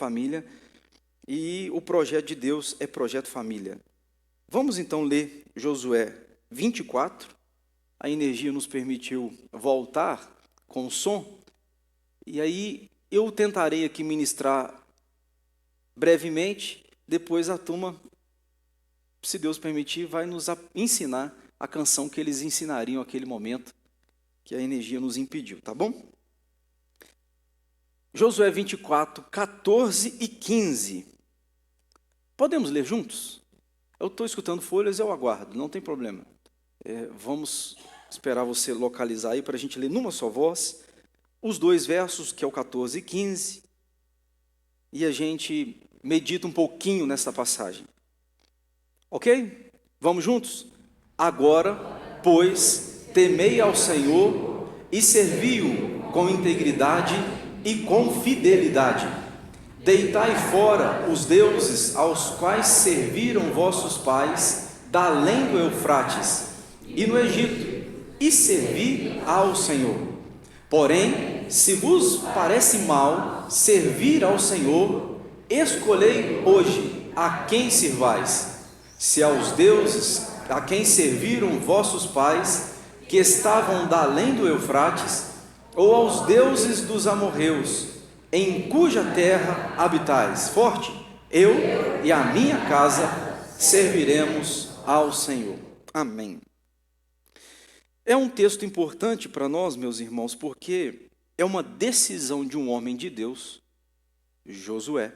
família, e o projeto de Deus é projeto família. Vamos então ler Josué 24. A energia nos permitiu voltar com o som, e aí eu tentarei aqui ministrar brevemente, depois a turma, se Deus permitir, vai nos ensinar a canção que eles ensinariam naquele momento, que a energia nos impediu, tá bom? Josué 24, 14 e 15. Podemos ler juntos? Eu estou escutando folhas, eu aguardo, não tem problema. Vamos esperar você localizar aí para a gente ler numa só voz, os dois versos, que é o 14 e 15, e a gente medita um pouquinho nessa passagem. Ok? Vamos juntos? Agora, pois, temei ao Senhor e servi-o com integridade e com fidelidade. Deitai fora os deuses aos quais serviram vossos pais, da além do Eufrates e no Egito, e servi ao Senhor. Porém, se vos parece mal servir ao Senhor, escolhei hoje a quem sirvais, se aos deuses a quem serviram vossos pais, que estavam da além do Eufrates, ou aos deuses dos amorreus, em cuja terra habitais. Forte, eu e a minha casa serviremos ao Senhor. Amém. É um texto importante para nós, meus irmãos, porque é uma decisão de um homem de Deus, Josué,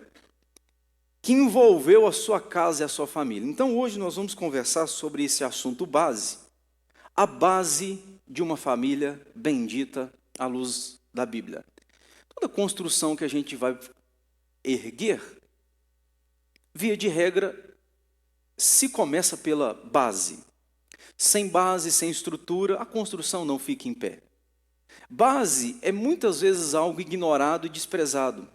que envolveu a sua casa e a sua família. Então, hoje nós vamos conversar sobre esse assunto base, a base de uma família bendita à luz da Bíblia. Toda construção que a gente vai erguer, via de regra, se começa pela base. Sem base, sem estrutura, a construção não fica em pé. Base é muitas vezes algo ignorado e desprezado.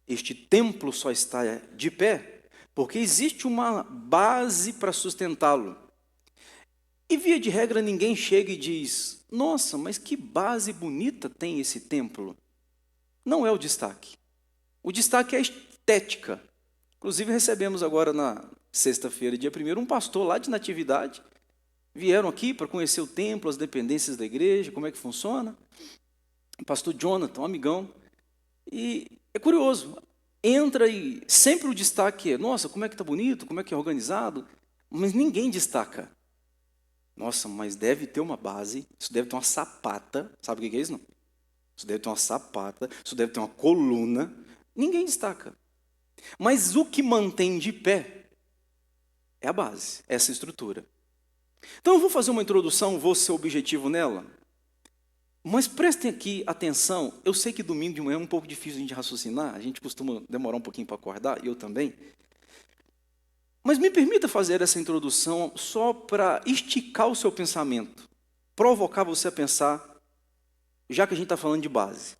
Este templo só está de pé porque existe uma base para sustentá-lo. E via de regra ninguém chega e diz: nossa, mas que base bonita tem esse templo. Não é o destaque. O destaque é a estética. Inclusive recebemos agora na sexta-feira, dia 1º, um pastor lá de Natividade. Vieram aqui para conhecer o templo, as dependências da igreja, como é que funciona. O pastor Jonathan, um amigão. E é curioso, entra e sempre o destaque é: nossa, como é que está bonito, como é que é organizado, mas ninguém destaca. Nossa, mas deve ter uma base, isso deve ter uma sapata, sabe o que é isso não? Isso deve ter uma sapata, isso deve ter uma coluna, ninguém destaca. Mas o que mantém de pé é a base, essa estrutura. Então eu vou fazer uma introdução, vou ser objetivo nela. Mas prestem aqui atenção, eu sei que domingo de manhã é um pouco difícil a gente raciocinar, a gente costuma demorar um pouquinho para acordar, eu também. Mas me permita fazer essa introdução só para esticar o seu pensamento, provocar você a pensar, já que a gente está falando de base.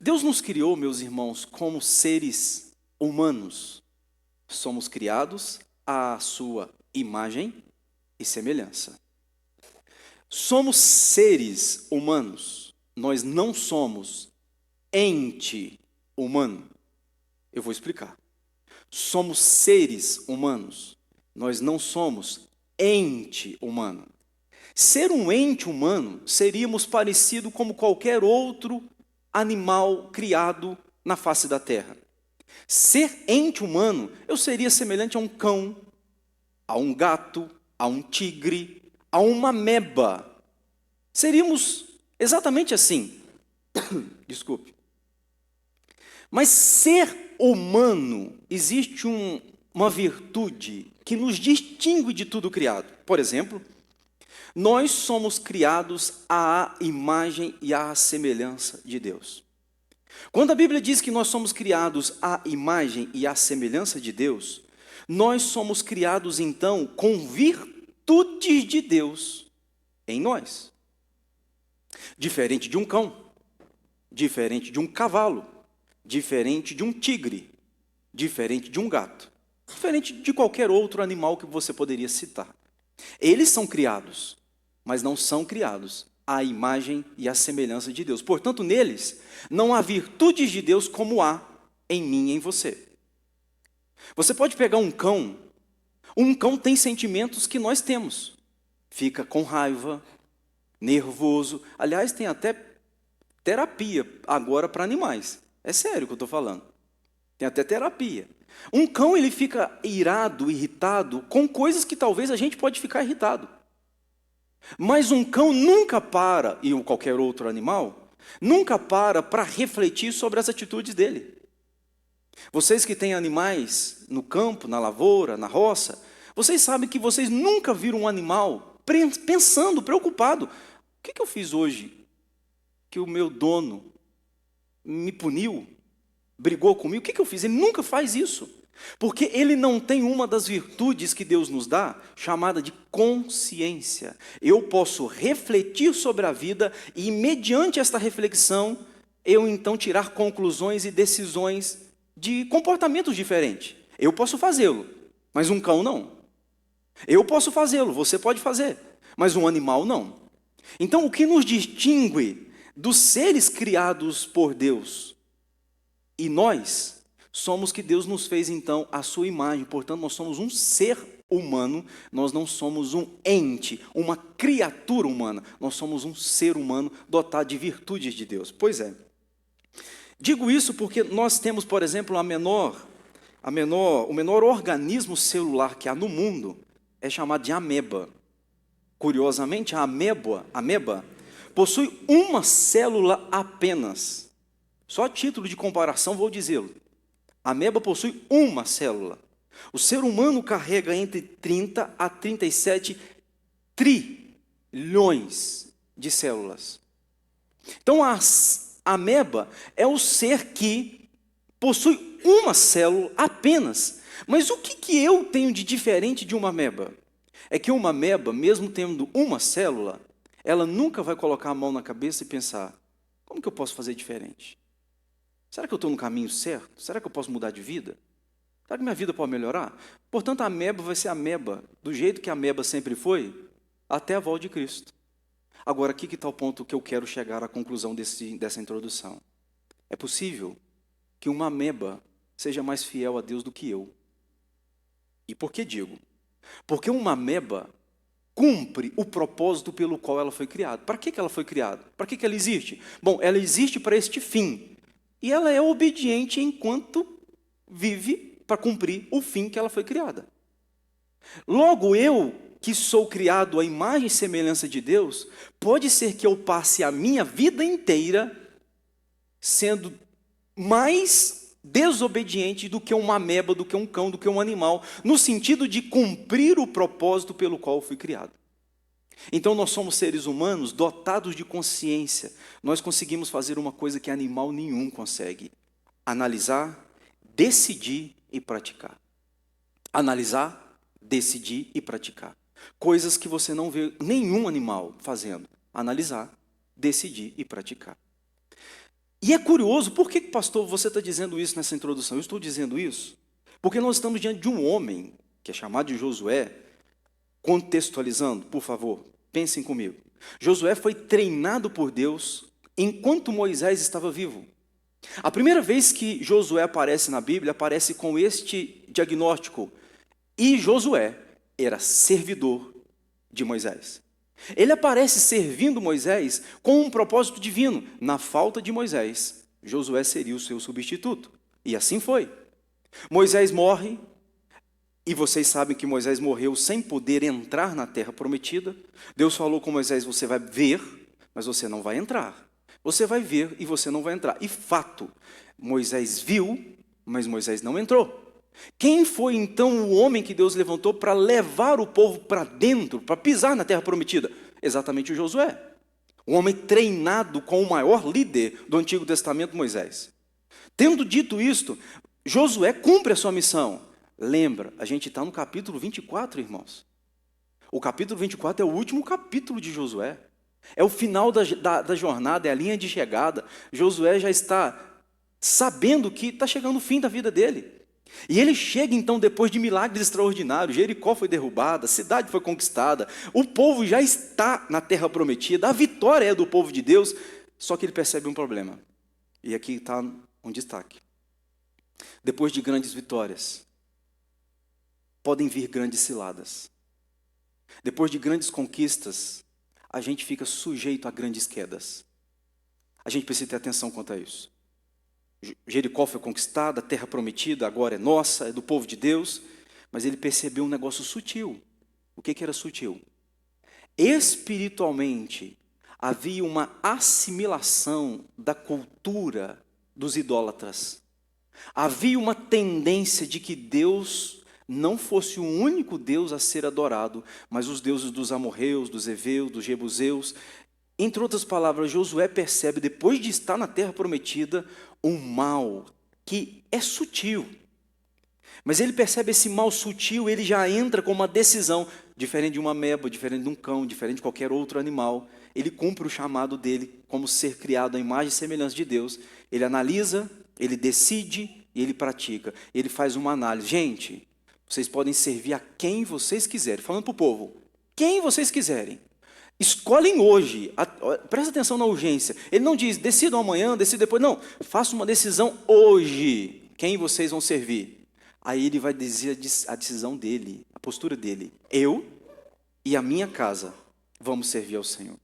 Deus nos criou, meus irmãos, como seres humanos. Somos criados à sua imagem e semelhança. Somos seres humanos, nós não somos ente humano. Eu vou explicar. Somos seres humanos, nós não somos ente humano. Ser um ente humano, seríamos parecido como qualquer outro animal criado na face da terra. Ser ente humano, eu seria semelhante a um cão, a um gato, a um tigre, a uma ameba. Seríamos exatamente assim. Desculpe. Mas ser humano, existe uma virtude que nos distingue de tudo criado. Por exemplo, nós somos criados à imagem e à semelhança de Deus. Quando a Bíblia diz que nós somos criados à imagem e à semelhança de Deus, nós somos criados então com virtudes de Deus em nós. Diferente de um cão, diferente de um cavalo, diferente de um tigre, diferente de um gato, diferente de qualquer outro animal que você poderia citar. Eles são criados, mas não são criados à imagem e à semelhança de Deus. Portanto, neles não há virtudes de Deus como há em mim e em você. Você pode pegar um cão tem sentimentos que nós temos. Fica com raiva, nervoso. Aliás, tem até terapia agora para animais. É sério o que eu estou falando. Tem até terapia. Um cão, ele fica irado, irritado, com coisas que talvez a gente pode ficar irritado. Mas um cão nunca para, e qualquer outro animal, nunca para refletir sobre as atitudes dele. Vocês que têm animais no campo, na lavoura, na roça, vocês sabem que vocês nunca viram um animal pensando, preocupado. O que eu fiz hoje que o meu dono me puniu, brigou comigo? O que eu fiz? Ele nunca faz isso. Porque ele não tem uma das virtudes que Deus nos dá, chamada de consciência. Eu posso refletir sobre a vida e, mediante esta reflexão, eu então tirar conclusões e decisões de comportamentos diferentes. Eu posso fazê-lo, mas um cão não. Eu posso fazê-lo, você pode fazer, mas um animal não. Então, o que nos distingue dos seres criados por Deus e nós somos que Deus nos fez, então, a sua imagem. Portanto, nós somos um ser humano, nós não somos um ente, uma criatura humana. Nós somos um ser humano dotado de virtudes de Deus. Pois é. Digo isso porque nós temos, por exemplo, o menor organismo celular que há no mundo é chamado de ameba. Curiosamente, a ameba possui uma célula apenas. Só a título de comparação vou dizê-lo. A ameba possui uma célula. O ser humano carrega entre 30 a 37 trilhões de células. Então, a ameba é o ser que possui uma célula apenas. Mas o que eu tenho de diferente de uma ameba? É que uma ameba, mesmo tendo uma célula, ela nunca vai colocar a mão na cabeça e pensar: como que eu posso fazer diferente? Será que eu estou no caminho certo? Será que eu posso mudar de vida? Será que minha vida pode melhorar? Portanto, a ameba vai ser ameba, do jeito que a ameba sempre foi, até a volta de Cristo. Agora, aqui que está o ponto que eu quero chegar à conclusão dessa introdução. É possível que uma ameba seja mais fiel a Deus do que eu. E por que digo? Porque uma ameba cumpre o propósito pelo qual ela foi criada. Para que ela foi criada? Para que ela existe? Bom, ela existe para este fim. E ela é obediente enquanto vive para cumprir o fim que ela foi criada. Logo, eu, que sou criado à imagem e semelhança de Deus, pode ser que eu passe a minha vida inteira sendo mais desobediente do que uma ameba, do que um cão, do que um animal, no sentido de cumprir o propósito pelo qual eu fui criado. Então, nós somos seres humanos dotados de consciência. Nós conseguimos fazer uma coisa que animal nenhum consegue: analisar, decidir e praticar. Analisar, decidir e praticar. Coisas que você não vê nenhum animal fazendo. Analisar, decidir e praticar. E é curioso, por que, pastor, você está dizendo isso nessa introdução? Eu estou dizendo isso porque nós estamos diante de um homem, que é chamado de Josué. Contextualizando, por favor, pensem comigo. Josué foi treinado por Deus enquanto Moisés estava vivo. A primeira vez que Josué aparece na Bíblia, aparece com este diagnóstico: e Josué era servidor de Moisés. Ele aparece servindo Moisés com um propósito divino. Na falta de Moisés, Josué seria o seu substituto. E assim foi. Moisés morre. E vocês sabem que Moisés morreu sem poder entrar na terra prometida. Deus falou com Moisés: você vai ver, mas você não vai entrar. Você vai ver e você não vai entrar. E fato, Moisés viu, mas Moisés não entrou. Quem foi então o homem que Deus levantou para levar o povo para dentro, para pisar na terra prometida? Exatamente o Josué. Um homem treinado com o maior líder do Antigo Testamento, Moisés. Tendo dito isto, Josué cumpre a sua missão. Lembra, a gente está no capítulo 24, irmãos. O capítulo 24 é o último capítulo de Josué. É o final da jornada, é a linha de chegada. Josué já está sabendo que está chegando o fim da vida dele. E ele chega então depois de milagres extraordinários. Jericó foi derrubada, a cidade foi conquistada, o povo já está na terra prometida, a vitória é do povo de Deus. Só que ele percebe um problema. E aqui está um destaque. depois de grandes vitórias, podem vir grandes ciladas. Depois de grandes conquistas, a gente fica sujeito a grandes quedas. A gente precisa ter atenção quanto a isso. Jericó foi conquistada, a terra prometida agora é nossa, é do povo de Deus, mas ele percebeu um negócio sutil. O que era sutil? Espiritualmente, havia uma assimilação da cultura dos idólatras. Havia uma tendência de que Deus não fosse o único Deus a ser adorado, mas os deuses dos amorreus, dos heveus, dos jebuseus. Entre outras palavras, Josué percebe, depois de estar na terra prometida, um mal que é sutil. Mas ele percebe esse mal sutil, ele já entra com uma decisão, diferente de uma ameba, diferente de um cão, diferente de qualquer outro animal. Ele cumpre o chamado dele como ser criado à imagem e semelhança de Deus. Ele analisa, ele decide e ele pratica. Ele faz uma análise. Gente, vocês podem servir a quem vocês quiserem. Falando para o povo, quem vocês quiserem. Escolhem hoje, presta atenção na urgência. Ele não diz, decidam amanhã, decidam depois. Não, faça uma decisão hoje, quem vocês vão servir. Aí ele vai dizer a decisão dele, a postura dele. Eu e a minha casa vamos servir ao Senhor.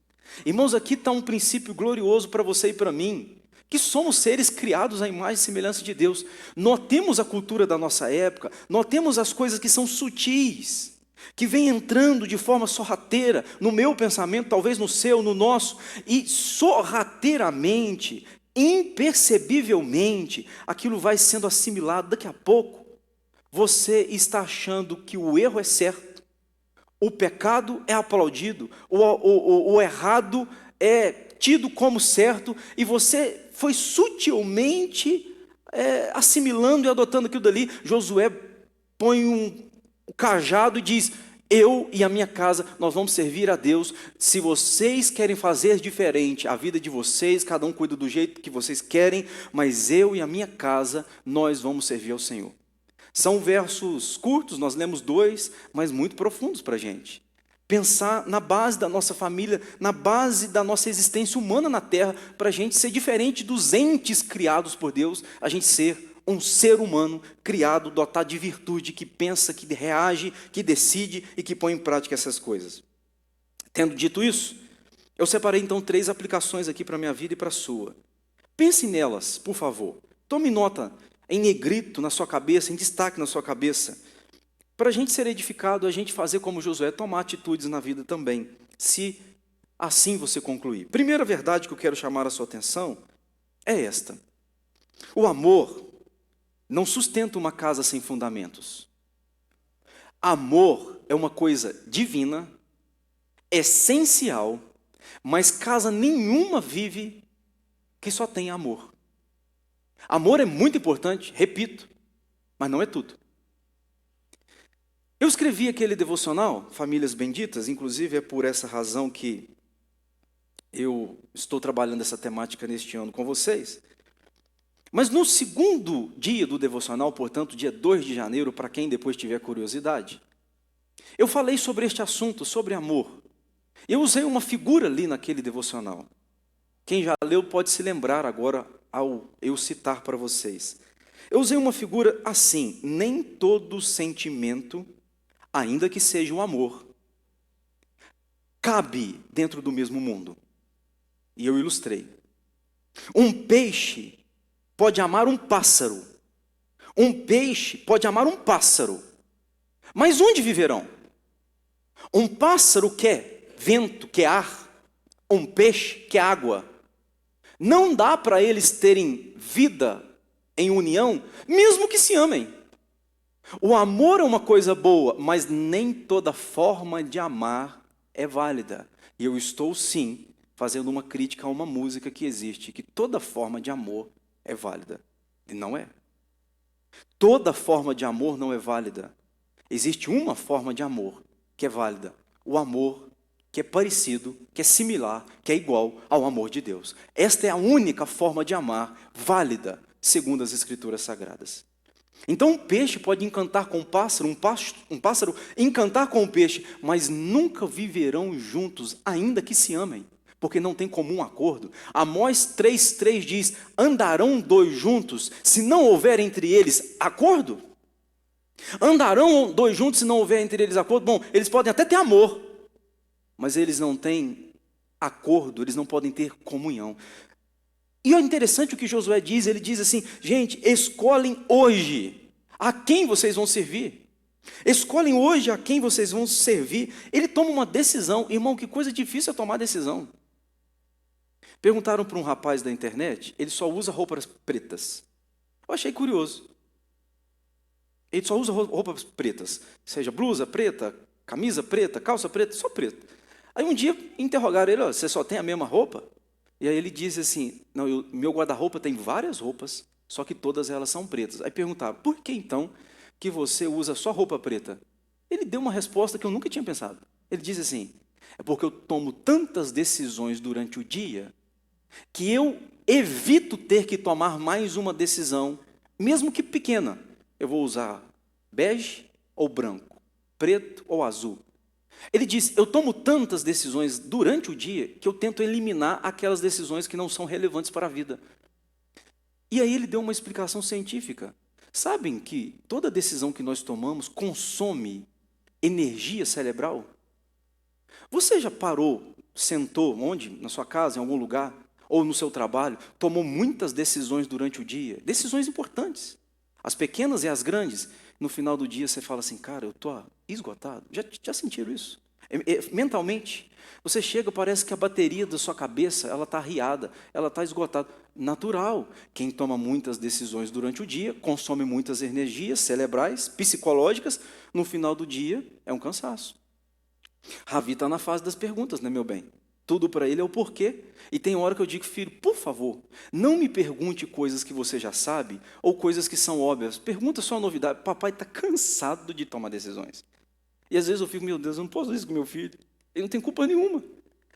Irmãos, aqui está um princípio glorioso para você e para mim, que somos seres criados à imagem e semelhança de Deus. Notemos a cultura da nossa época, notemos as coisas que são sutis, que vem entrando de forma sorrateira no meu pensamento, talvez no seu, no nosso, e sorrateiramente, impercebivelmente, aquilo vai sendo assimilado. Daqui a pouco, você está achando que o erro é certo, o pecado é aplaudido, o errado é tido como certo, e você foi sutilmente assimilando e adotando aquilo dali. Josué põe um cajado e diz, eu e a minha casa, nós vamos servir a Deus. Se vocês querem fazer diferente a vida de vocês, cada um cuida do jeito que vocês querem, mas eu e a minha casa, nós vamos servir ao Senhor. São versos curtos, nós lemos 2, mas muito profundos para a gente. Pensar na base da nossa família, na base da nossa existência humana na terra, para a gente ser diferente dos entes criados por Deus, a gente ser um ser humano criado, dotado de virtude, que pensa, que reage, que decide e que põe em prática essas coisas. Tendo dito isso, eu separei então 3 aplicações aqui para a minha vida e para a sua. Pense nelas, por favor. Tome nota em negrito na sua cabeça, em destaque na sua cabeça, para a gente ser edificado, a gente fazer como Josué, tomar atitudes na vida também, se assim você concluir. Primeira verdade que eu quero chamar a sua atenção é esta. O amor não sustenta uma casa sem fundamentos. Amor é uma coisa divina, essencial, mas casa nenhuma vive que só tenha amor. Amor é muito importante, repito, mas não é tudo. Eu escrevi aquele devocional, Famílias Benditas, inclusive é por essa razão que eu estou trabalhando essa temática neste ano com vocês. Mas no segundo dia do devocional, portanto, dia 2 de janeiro, para quem depois tiver curiosidade, eu falei sobre este assunto, sobre amor. Eu usei uma figura ali naquele devocional. Quem já leu pode se lembrar agora ao eu citar para vocês. Eu usei uma figura assim: nem todo sentimento, ainda que seja um amor, cabe dentro do mesmo mundo. E eu ilustrei. Um peixe pode amar um pássaro. Um peixe pode amar um pássaro. Mas onde viverão? Um pássaro quer vento, quer ar. Um peixe quer água. Não dá para eles terem vida em união, mesmo que se amem. O amor é uma coisa boa, mas nem toda forma de amar é válida. E eu estou, sim, fazendo uma crítica a uma música que existe, que toda forma de amor é válida. E não é. Toda forma de amor não é válida. Existe uma forma de amor que é válida. O amor que é parecido, que é similar, que é igual ao amor de Deus. Esta é a única forma de amar válida, segundo as Escrituras Sagradas. Então um peixe pode encantar com um pássaro encantar com um peixe, mas nunca viverão juntos, ainda que se amem. porque não tem comum acordo. Amós 3,3 diz: andarão dois juntos, se não houver entre eles acordo? Andarão dois juntos se não houver entre eles acordo? Bom, eles podem até ter amor, mas eles não têm acordo, eles não podem ter comunhão. E é interessante o que Josué diz, ele diz assim: gente, escolhem hoje a quem vocês vão servir. Escolhem hoje a quem vocês vão servir. Ele toma uma decisão. Irmão, que coisa difícil é tomar decisão. Perguntaram para um rapaz da internet, ele só usa roupas pretas. Eu achei curioso. Ele só usa roupas pretas, seja blusa preta, camisa preta, calça preta, só preto. Aí um dia interrogaram ele: você só tem a mesma roupa? E aí ele diz assim: não, meu guarda-roupa tem várias roupas, só que todas elas são pretas. Aí perguntaram: por que então que você usa só roupa preta? Ele deu uma resposta que eu nunca tinha pensado. Ele diz assim: é porque eu tomo tantas decisões durante o dia, que eu evito ter que tomar mais uma decisão, mesmo que pequena. Eu vou usar bege ou branco, preto ou azul. Ele diz: eu tomo tantas decisões durante o dia que eu tento eliminar aquelas decisões que não são relevantes para a vida. E aí ele deu uma explicação científica. Sabem que toda decisão que nós tomamos consome energia cerebral? Você já parou, sentou, onde? Na sua casa, em algum lugar, ou no seu trabalho, tomou muitas decisões durante o dia, decisões importantes, as pequenas e as grandes. No final do dia você fala assim: cara, eu estou esgotado. Já sentiram isso? Mentalmente, você chega, parece que a bateria da sua cabeça ela está arriada, ela está esgotada. Natural. Quem toma muitas decisões durante o dia, consome muitas energias cerebrais, psicológicas, no final do dia é um cansaço. Ravi está na fase das perguntas, né, meu bem? Tudo para ele é o porquê. E tem hora que eu digo: filho, por favor, não me pergunte coisas que você já sabe ou coisas que são óbvias. Pergunta só a novidade. Papai está cansado de tomar decisões. E às vezes eu fico: meu Deus, eu não posso fazer isso com meu filho. Ele não tem culpa nenhuma.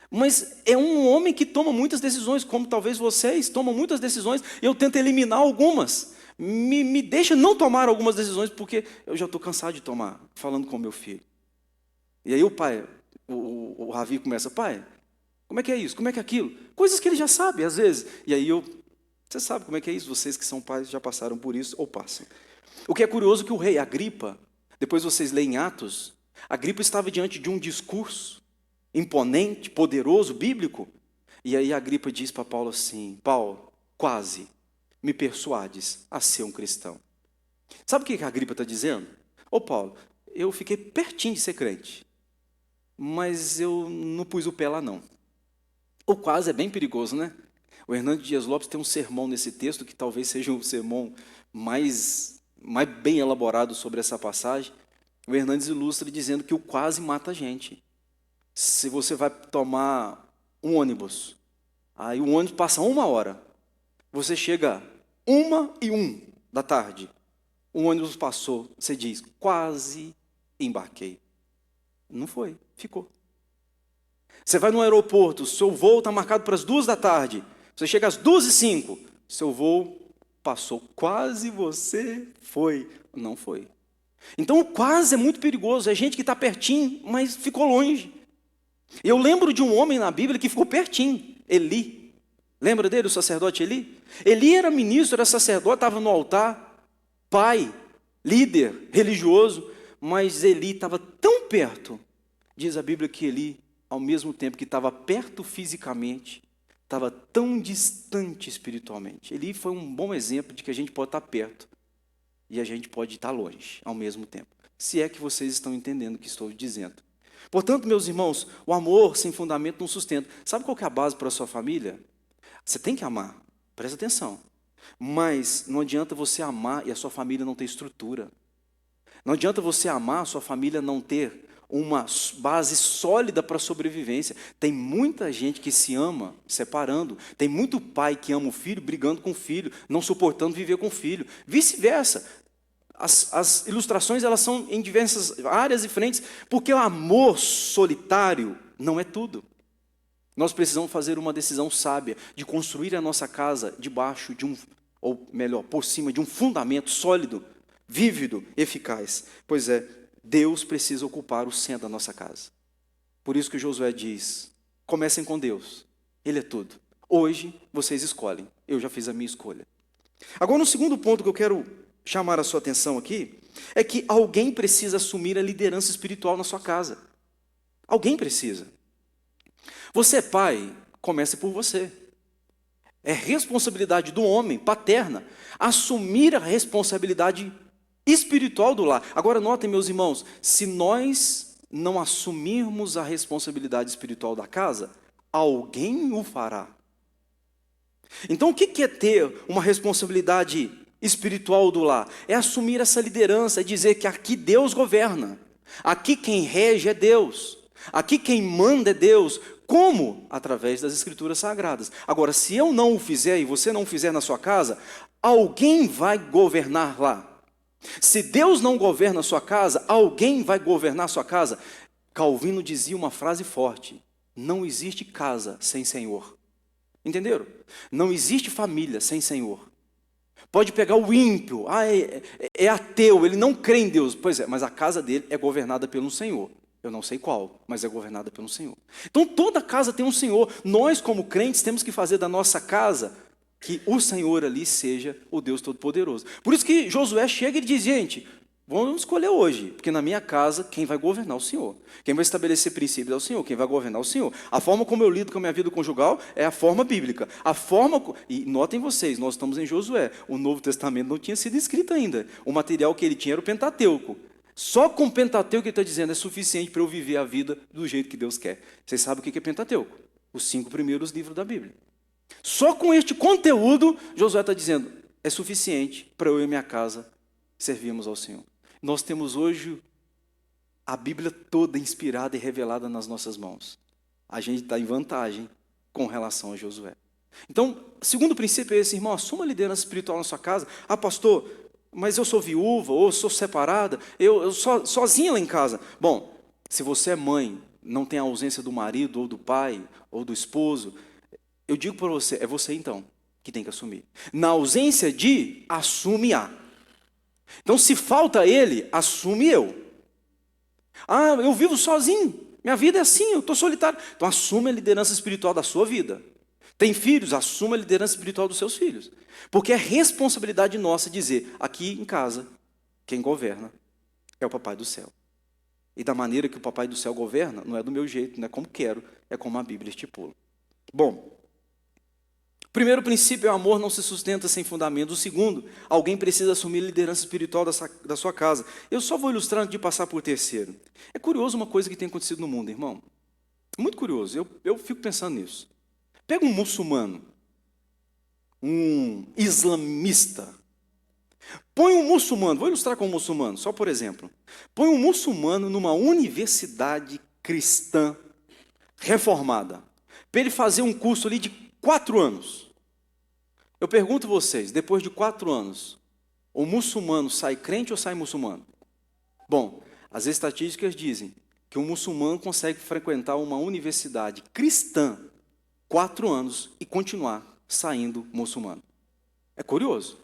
Mas é um homem que toma muitas decisões, como talvez vocês tomam muitas decisões, e eu tento eliminar algumas. Me deixa não tomar algumas decisões, porque eu já estou cansado de tomar, falando com meu filho. E aí o pai, o Ravi começa: pai, como é que é isso? Como é que é aquilo? Coisas que ele já sabe, às vezes. E aí você sabe como é que é isso? Vocês que são pais já passaram por isso ou passam. O que é curioso é que o rei Agripa, depois vocês leem Atos, Agripa estava diante de um discurso imponente, poderoso, bíblico. E aí Agripa diz para Paulo assim: Paulo, quase me persuades a ser um cristão. Sabe o que a Agripa está dizendo? Ô Paulo, eu fiquei pertinho de ser crente, mas eu não pus o pé lá não. O quase é bem perigoso, né? O Hernando Dias Lopes tem um sermão nesse texto que talvez seja o sermão mais bem elaborado sobre essa passagem. O Hernandes ilustra dizendo que o quase mata a gente. Se você vai tomar um ônibus, aí o ônibus passa 1 hora, você chega 1:01 da tarde, o ônibus passou, você diz: quase embarquei. Não foi, ficou. Você vai no aeroporto, seu voo está marcado para as 2 da tarde, você chega às 2:05, seu voo passou, quase você foi, não foi. Então o quase é muito perigoso, é gente que está pertinho, mas ficou longe. Eu lembro de um homem na Bíblia que ficou pertinho, Eli. Lembra dele, o sacerdote Eli? Eli era ministro, era sacerdote, estava no altar, pai, líder religioso, mas Eli estava tão perto, diz a Bíblia que Eli, ao mesmo tempo que estava perto fisicamente, estava tão distante espiritualmente. Eli foi um bom exemplo de que a gente pode estar perto e a gente pode estar longe ao mesmo tempo. Se é que vocês estão entendendo o que estou dizendo. Portanto, meus irmãos, o amor sem fundamento não sustenta. Sabe qual que é a base para a sua família? Você tem que amar, presta atenção. Mas não adianta você amar e a sua família não ter estrutura. Não adianta você amar a sua família não ter uma base sólida para a sobrevivência. Tem muita gente que se ama separando. Tem muito pai que ama o filho brigando com o filho, não suportando viver com o filho. Vice-versa. As ilustrações elas são em diversas áreas e frentes, porque o amor solitário não é tudo. Nós precisamos fazer uma decisão sábia de construir a nossa casa debaixo de ou melhor, por cima de um fundamento sólido, vívido, eficaz. Pois é, Deus precisa ocupar o centro da nossa casa. Por isso que Josué diz: comecem com Deus, Ele é tudo. Hoje, vocês escolhem. Eu já fiz a minha escolha. Agora, no segundo ponto que eu quero chamar a sua atenção aqui, é que alguém precisa assumir a liderança espiritual na sua casa. Alguém precisa. Você é pai, comece por você. É responsabilidade do homem, paterna, assumir a responsabilidade espiritual do lar. Agora notem, meus irmãos, se nós não assumirmos a responsabilidade espiritual da casa, alguém o fará. Então o que é ter uma responsabilidade espiritual do lar? É assumir essa liderança, é dizer que aqui Deus governa, aqui quem rege é Deus, aqui quem manda é Deus. Como? Através das Escrituras Sagradas. Agora, se eu não o fizer e você não o fizer na sua casa, alguém vai governar lá. Se Deus não governa a sua casa, alguém vai governar a sua casa. Calvino dizia uma frase forte: não existe casa sem Senhor. Entenderam? Não existe família sem Senhor. Pode pegar o ímpio, é ateu, ele não crê em Deus. Pois é, mas a casa dele é governada pelo Senhor. Eu não sei qual, mas é governada pelo Senhor. Então toda casa tem um Senhor. Nós, como crentes, temos que fazer da nossa casa que o Senhor ali seja o Deus Todo-Poderoso. Por isso que Josué chega e diz: gente, vamos escolher hoje, porque na minha casa quem vai governar é o Senhor. Quem vai estabelecer princípios é o Senhor, quem vai governar é o Senhor. A forma como eu lido com a minha vida conjugal é a forma bíblica. E notem vocês, nós estamos em Josué. O Novo Testamento não tinha sido escrito ainda. O material que ele tinha era o Pentateuco. Só com o Pentateuco que ele está dizendo é suficiente para eu viver a vida do jeito que Deus quer. Vocês sabem o que é Pentateuco? Os 5 primeiros livros da Bíblia. Só com este conteúdo, Josué está dizendo, é suficiente para eu e minha casa servirmos ao Senhor. Nós temos hoje a Bíblia toda inspirada e revelada nas nossas mãos. A gente está em vantagem com relação a Josué. Então, segundo princípio é esse, irmão: assuma a liderança espiritual na sua casa. Ah, pastor, mas eu sou viúva, ou sou separada, eu sou sozinha lá em casa. Bom, se você é mãe, não tem a ausência do marido, ou do pai, ou do esposo, eu digo para você, é você então que tem que assumir. Na ausência de, assume a. Então, se falta ele, assume eu. Ah, eu vivo sozinho, minha vida é assim, eu estou solitário. Então, assume a liderança espiritual da sua vida. Tem filhos? Assuma a liderança espiritual dos seus filhos. Porque é responsabilidade nossa dizer, aqui em casa, quem governa é o Papai do Céu. E da maneira que o Papai do Céu governa, não é do meu jeito, não é como quero, é como a Bíblia estipula. Bom, o primeiro princípio é o amor não se sustenta sem fundamento. O segundo, alguém precisa assumir a liderança espiritual da sua casa. Eu só vou ilustrar antes de passar por terceiro. É curioso uma coisa que tem acontecido no mundo, irmão. Muito curioso, eu fico pensando nisso. Pega um muçulmano, um islamista, põe um muçulmano, vou ilustrar com um muçulmano, só por exemplo. Põe um muçulmano numa universidade cristã reformada, para ele fazer um curso ali de 4 anos. Eu pergunto a vocês, depois de 4 anos, o muçulmano sai crente ou sai muçulmano? Bom, as estatísticas dizem que um muçulmano consegue frequentar uma universidade cristã 4 anos e continuar saindo muçulmano. É curioso.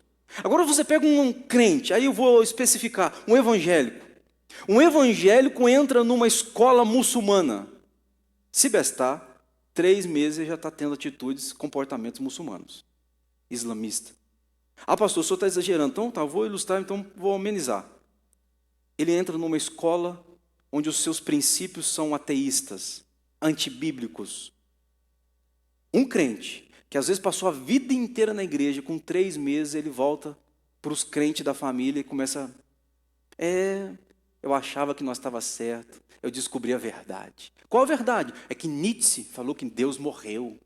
Agora você pega um crente, aí eu vou especificar, um evangélico. Um evangélico entra numa escola muçulmana. Se bestar, 3 meses já está tendo atitudes, comportamentos muçulmanos. Islamista. Ah, pastor, o senhor está exagerando. Então, tá, vou ilustrar, então vou amenizar. Ele entra numa escola onde os seus princípios são ateístas, antibíblicos. Um crente, que às vezes passou a vida inteira na igreja, com 3 meses ele volta para os crentes da família e começa, eu achava que nós estava certo, eu descobri a verdade. Qual a verdade? É que Nietzsche falou que Deus morreu.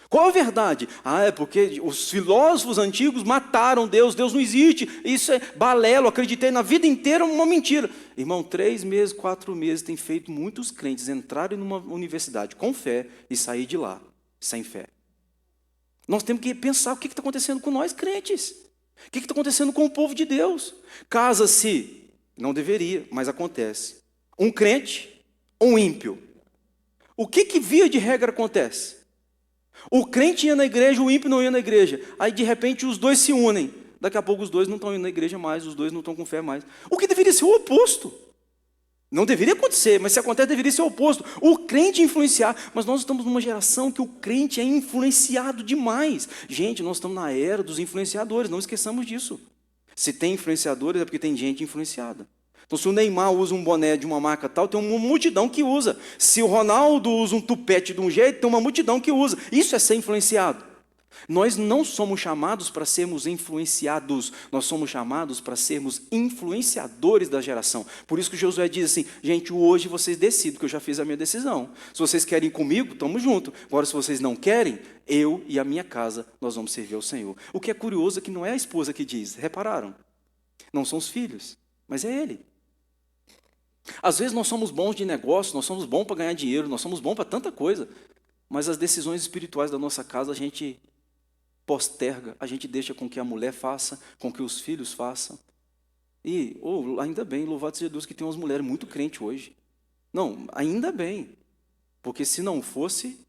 Qual a verdade? Ah, é porque os filósofos antigos mataram Deus, Deus não existe, isso é balela, eu acreditei na vida inteira uma mentira. Irmão, 3 meses, 4 meses tem feito muitos crentes entrarem numa universidade com fé e sair de lá sem fé. Nós temos que pensar o que está acontecendo com nós crentes. O que está acontecendo com o povo de Deus? Casa-se, não deveria, mas acontece. Um crente, um ímpio. O que via de regra acontece? O crente ia na igreja, o ímpio não ia na igreja. Aí de repente os dois se unem. Daqui a pouco os dois não estão indo na igreja mais, os dois não estão com fé mais. O que deveria ser o oposto. Não deveria acontecer, mas se acontece, deveria ser o oposto. O crente influenciar. Mas nós estamos numa geração que o crente é influenciado demais. Gente, nós estamos na era dos influenciadores, não esqueçamos disso. Se tem influenciadores, é porque tem gente influenciada. Então, se o Neymar usa um boné de uma marca tal, tem uma multidão que usa. Se o Ronaldo usa um tupete de um jeito, tem uma multidão que usa. Isso é ser influenciado. Nós não somos chamados para sermos influenciados, nós somos chamados para sermos influenciadores da geração. Por isso que Josué diz assim, gente, hoje vocês decidem, porque eu já fiz a minha decisão. Se vocês querem ir comigo, estamos juntos. Agora, se vocês não querem, eu e a minha casa, nós vamos servir ao Senhor. O que é curioso é que não é a esposa que diz, repararam? Não são os filhos, mas é ele. Às vezes nós somos bons de negócio, nós somos bons para ganhar dinheiro, nós somos bons para tanta coisa, mas as decisões espirituais da nossa casa a gente posterga, a gente deixa com que a mulher faça, com que os filhos façam. E, ainda bem, louvado seja Deus que tem umas mulheres muito crentes hoje. Não, ainda bem, porque se não fosse,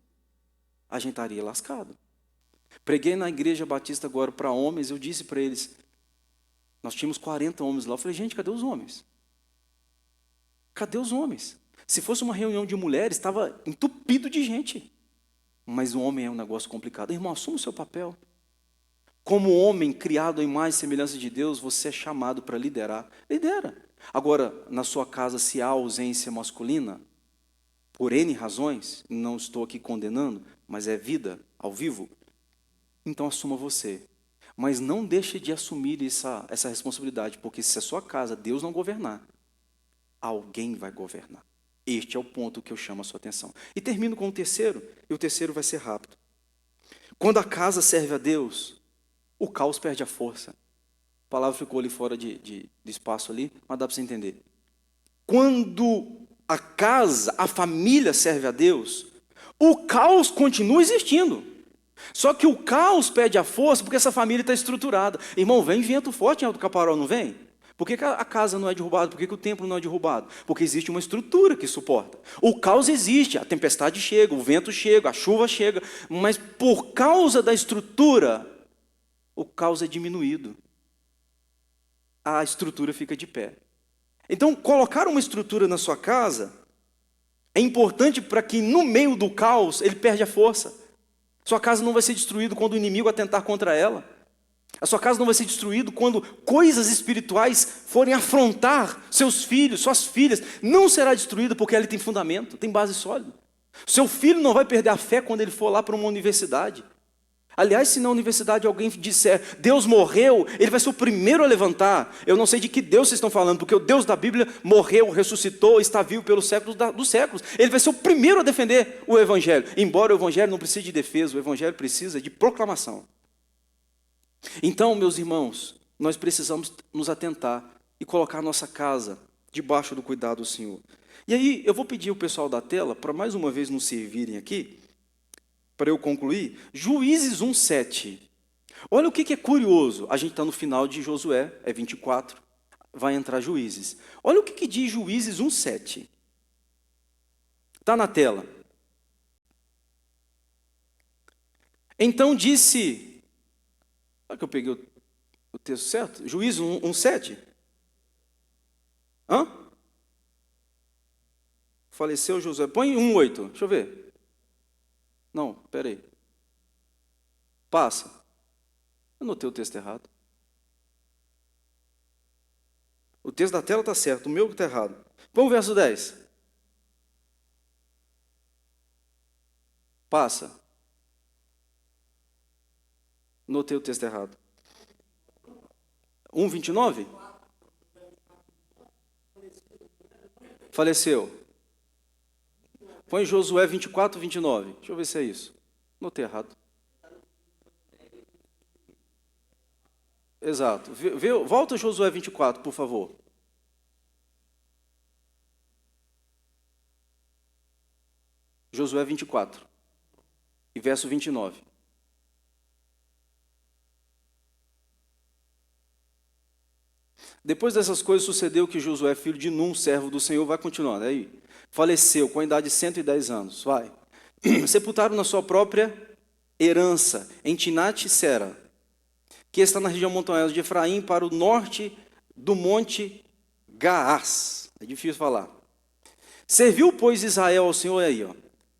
a gente estaria lascado. Preguei na igreja batista agora para homens, eu disse para eles, nós tínhamos 40 homens lá, eu falei, gente, cadê os homens? Cadê os homens? Se fosse uma reunião de mulheres, estava entupido de gente. Mas o homem é um negócio complicado. Irmão, assuma o seu papel. Como homem criado à imagem e semelhança de Deus, você é chamado para liderar. Lidera. Agora, na sua casa, se há ausência masculina, por N razões, não estou aqui condenando, mas é vida ao vivo, então assuma você. Mas não deixe de assumir essa responsabilidade, porque se a sua casa, Deus não governar, alguém vai governar. Este é o ponto que eu chamo a sua atenção. E termino com o terceiro, e o terceiro vai ser rápido. Quando a casa serve a Deus, o caos perde a força. A palavra ficou ali fora de espaço ali, mas dá para você entender. Quando a casa, a família serve a Deus, o caos continua existindo. Só que o caos perde a força porque essa família está estruturada. Irmão, vem vento forte em Alto Caparó, não vem? Por que a casa não é derrubada? Por que o templo não é derrubado? Porque existe uma estrutura que suporta. O caos existe, a tempestade chega, o vento chega, a chuva chega, mas por causa da estrutura, o caos é diminuído. A estrutura fica de pé. Então, colocar uma estrutura na sua casa é importante para que no meio do caos ele perde a força. Sua casa não vai ser destruída quando o inimigo atentar contra ela. A sua casa não vai ser destruída quando coisas espirituais forem afrontar seus filhos, suas filhas. Não será destruída porque ela tem fundamento, tem base sólida. Seu filho não vai perder a fé quando ele for lá para uma universidade. Aliás, se na universidade alguém disser, Deus morreu, ele vai ser o primeiro a levantar. Eu não sei de que Deus vocês estão falando, porque o Deus da Bíblia morreu, ressuscitou, está vivo pelos séculos dos séculos. Ele vai ser o primeiro a defender o Evangelho. Embora o Evangelho não precise de defesa, o Evangelho precisa de proclamação. Então, meus irmãos, nós precisamos nos atentar e colocar nossa casa debaixo do cuidado do Senhor. E aí, eu vou pedir ao pessoal da tela, para mais uma vez nos servirem aqui, para eu concluir, Juízes 1:7. Olha o que é curioso, a gente está no final de Josué, é 24, vai entrar Juízes. Olha o que diz Juízes 1:7. Está na tela. Então disse... Olha que eu peguei o texto certo. Juízes 1:7. Hã? Faleceu Josué. Põe 1:8. Deixa eu ver. Não, espera aí. Passa. Eu anotei o texto errado. O texto da tela está certo, o meu que está errado. Põe o verso 10. Passa. Notei o texto errado. 1:29? Faleceu. Põe Josué 24:29. Deixa eu ver se é isso. Notei errado. Exato. Volta Josué 24, por favor. Josué 24. E verso 29. Depois dessas coisas sucedeu que Josué, filho de Num, servo do Senhor, vai continuando aí. Faleceu com a idade de 110 anos, vai. Sepultaram na sua própria herança, em Timnat-Sera, que está na região montanhosa de Efraim, para o norte do monte Gaás. É difícil falar. Serviu, pois, Israel ao Senhor, aí, ó,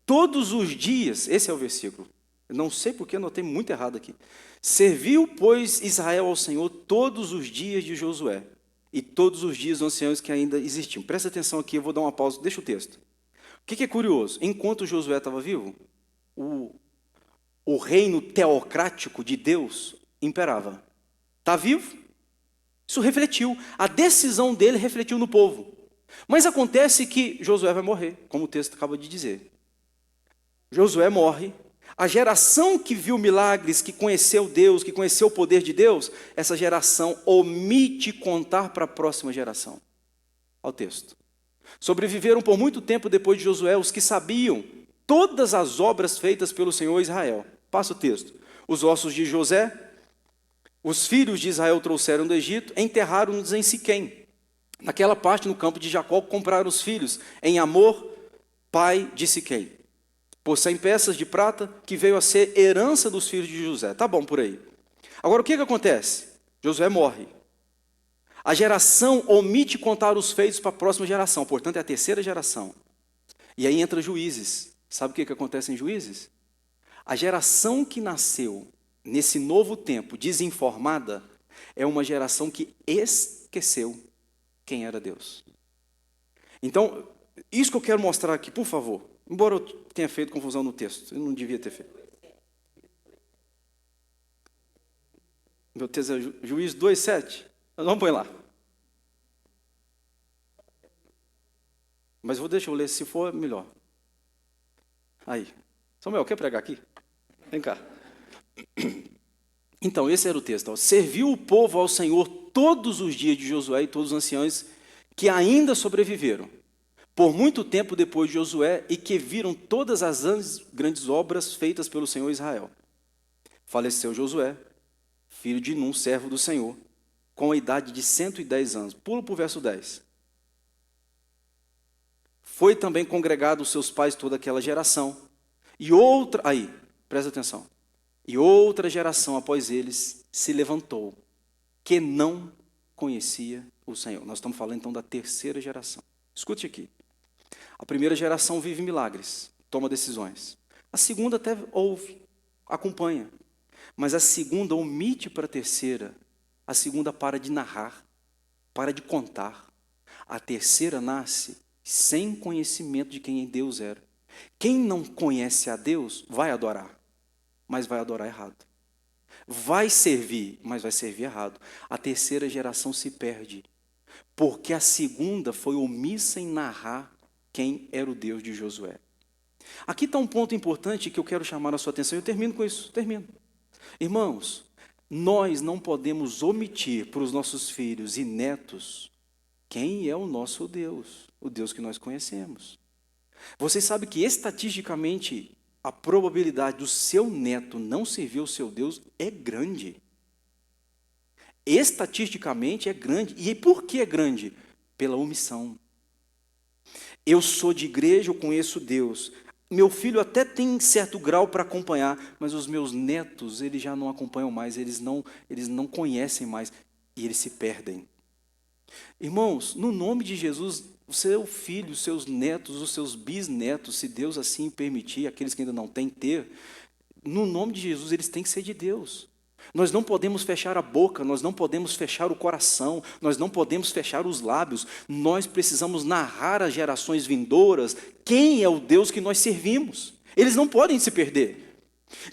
todos os dias, esse é o versículo, eu não sei porque anotei muito errado aqui. Serviu, pois, Israel ao Senhor todos os dias de Josué, e todos os dias dos anciãos que ainda existiam. Presta atenção aqui, eu vou dar uma pausa, deixa o texto. O que é curioso? Enquanto Josué estava vivo, o reino teocrático de Deus imperava. Está vivo? Isso refletiu. A decisão dele refletiu no povo. Mas acontece que Josué vai morrer, como o texto acaba de dizer. Josué morre. A geração que viu milagres, que conheceu Deus, que conheceu o poder de Deus, essa geração omite contar para a próxima geração. Ao texto. Sobreviveram por muito tempo depois de Josué os que sabiam todas as obras feitas pelo Senhor Israel. Passa o texto. Os ossos de José, os filhos de Israel trouxeram do Egito, enterraram-nos em Siquém. Naquela parte, no campo de Jacó, compraram os filhos em Amor, pai de Siquém, por 100 peças de prata, que veio a ser herança dos filhos de José. Tá bom por aí. Agora, o que acontece? Josué morre. A geração omite contar os feitos para a próxima geração, portanto, é a terceira geração. E aí entra Juízes. Sabe o que acontece em Juízes? A geração que nasceu nesse novo tempo, desinformada, é uma geração que esqueceu quem era Deus. Então, isso que eu quero mostrar aqui, por favor, embora eu tenha feito confusão no texto, eu não devia ter feito. Meu texto é Juízes 2:7. Vamos pôr lá. Mas deixa eu ler, se for, melhor. Aí. Samuel, quer pregar aqui? Vem cá. Então, esse era o texto. Ó. Serviu o povo ao Senhor todos os dias de Josué e todos os anciãos que ainda sobreviveram, por muito tempo depois de Josué, e que viram todas as grandes obras feitas pelo Senhor Israel. Faleceu Josué, filho de Num, servo do Senhor, com a idade de 110 anos. Pula para o verso 10. Foi também congregado os seus pais toda aquela geração. E outra, aí, presta atenção. E outra geração após eles se levantou, que não conhecia o Senhor. Nós estamos falando então da terceira geração. Escute aqui. A primeira geração vive milagres, toma decisões. A segunda até ouve, acompanha. Mas a segunda omite para a terceira. A segunda para de narrar, para de contar. A terceira nasce sem conhecimento de quem Deus era. Quem não conhece a Deus vai adorar, mas vai adorar errado. Vai servir, mas vai servir errado. A terceira geração se perde, porque a segunda foi omissa em narrar quem era o Deus de Josué. Aqui está um ponto importante que eu quero chamar a sua atenção. Eu termino com isso, termino. Irmãos, nós não podemos omitir para os nossos filhos e netos quem é o nosso Deus, o Deus que nós conhecemos. Vocês sabem que estatisticamente a probabilidade do seu neto não servir ao seu Deus é grande. Estatisticamente é grande. E por que é grande? Pela omissão. Eu sou de igreja, eu conheço Deus. Meu filho até tem certo grau para acompanhar, mas os meus netos, eles já não acompanham mais, eles não conhecem mais e eles se perdem. Irmãos, no nome de Jesus, o seu filho, os seus netos, os seus bisnetos, se Deus assim permitir, aqueles que ainda não têm ter, no nome de Jesus, eles têm que ser de Deus. Nós não podemos fechar a boca, nós não podemos fechar o coração, nós não podemos fechar os lábios, nós precisamos narrar às gerações vindouras quem é o Deus que nós servimos. Eles não podem se perder.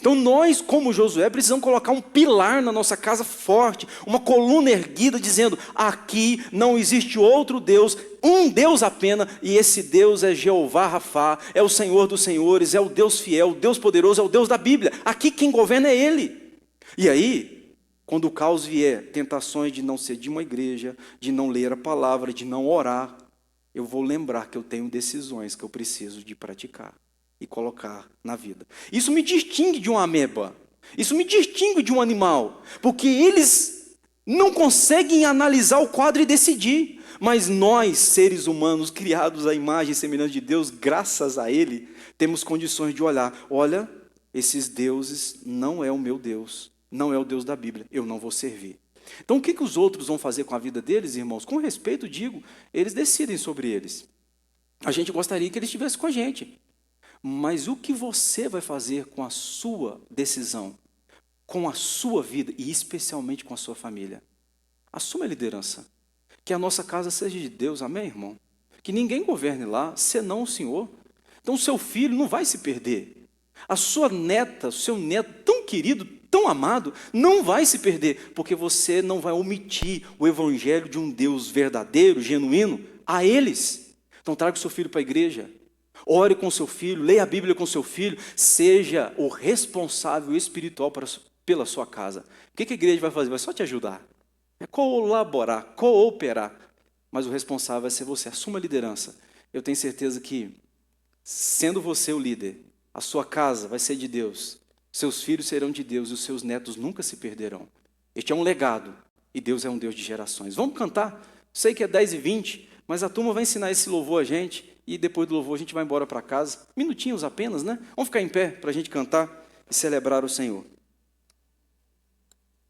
Então nós, como Josué, precisamos colocar um pilar na nossa casa forte, uma coluna erguida, dizendo, aqui não existe outro Deus, um Deus apenas, e esse Deus é Jeová Rafá, é o Senhor dos senhores, é o Deus fiel, o Deus poderoso, é o Deus da Bíblia. Aqui quem governa é Ele. E aí, quando o caos vier, tentações de não ser de uma igreja, de não ler a palavra, de não orar, eu vou lembrar que eu tenho decisões que eu preciso de praticar e colocar na vida. Isso me distingue de uma ameba. Isso me distingue de um animal. Porque eles não conseguem analisar o quadro e decidir. Mas nós, seres humanos, criados à imagem e semelhança de Deus, graças a Ele, temos condições de olhar. Olha, esses deuses não é o meu Deus. Não é o Deus da Bíblia. Eu não vou servir. Então, o que os outros vão fazer com a vida deles, irmãos? Com respeito, digo, eles decidem sobre eles. A gente gostaria que ele estivesse com a gente. Mas o que você vai fazer com a sua decisão, com a sua vida e especialmente com a sua família? Assuma a liderança. Que a nossa casa seja de Deus, amém, irmão? Que ninguém governe lá, senão o Senhor. Então, seu filho não vai se perder. A sua neta, o seu neto tão querido, tão amado, não vai se perder, porque você não vai omitir o evangelho de um Deus verdadeiro, genuíno, a eles. Então, traga o seu filho para a igreja. Ore com seu filho, leia a Bíblia com seu filho, seja o responsável espiritual pela sua casa. O que a igreja vai fazer? Vai só te ajudar. É colaborar, cooperar. Mas o responsável vai ser você. Assuma a liderança. Eu tenho certeza que, sendo você o líder, a sua casa vai ser de Deus, seus filhos serão de Deus e os seus netos nunca se perderão. Este é um legado e Deus é um Deus de gerações. Vamos cantar? Sei que é 10h20, mas a turma vai ensinar esse louvor a gente e depois do louvor a gente vai embora para casa. Minutinhos apenas, né? Vamos ficar em pé para a gente cantar e celebrar o Senhor.